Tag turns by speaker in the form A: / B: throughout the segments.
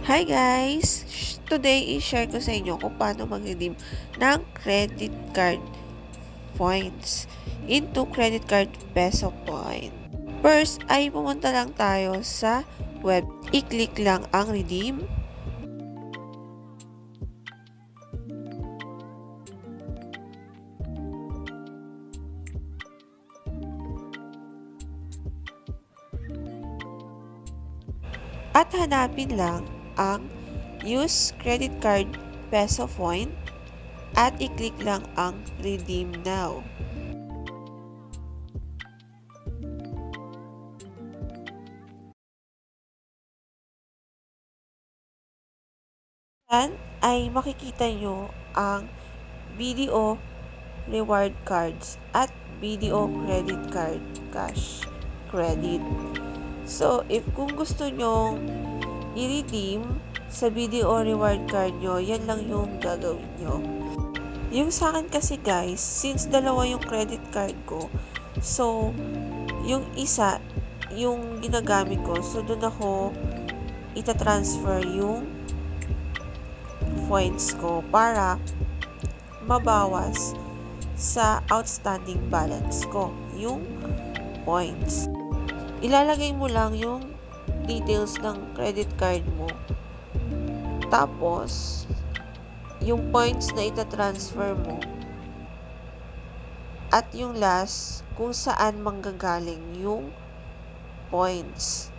A: Hi guys! Today i-share ko sa inyo kung paano mag-redeem ng credit card points into credit card peso point. First ay pumunta lang tayo sa web. I-click lang ang redeem. At hanapin lang ang use credit card peso point at i-click lang ang redeem now. Yan ay makikita nyo ang BDO reward cards at BDO credit card cash credit. So, if kung gusto nyo i-redeem sa BDO reward card nyo, yan lang yung gagawin nyo. Yung sa akin kasi guys, since dalawa yung credit card ko, so, yung isa, yung ginagamit ko, so doon ako ita-transfer yung points ko para mabawas sa outstanding balance ko, yung points. Ilalagay mo lang yung details ng credit card mo. Tapos, yung points na ita-transfer mo. At yung last, kung saan manggagaling yung points.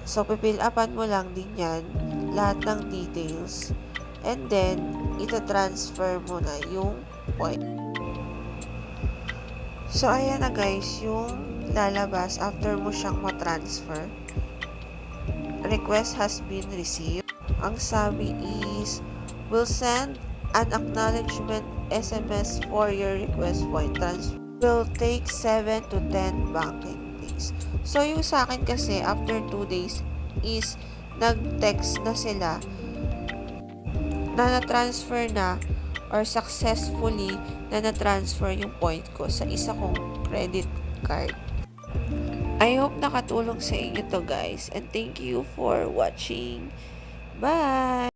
A: So, pipil upan mo lang din yan, lahat ng details. And then, ita-transfer mo na yung point. So, ayan na guys, yung lalabas after mo siyang matransfer. Request has been received. Ang sabi is, will send an acknowledgement SMS for your request point transfer. Will take 7 to 10 banking days. So, yung sa akin kasi, after 2 days is, nag-text na sila na na-transfer na or successfully na na-transfer yung point ko sa isa kong credit card. I hope nakatulong sa inyo to guys, and thank you for watching. Bye!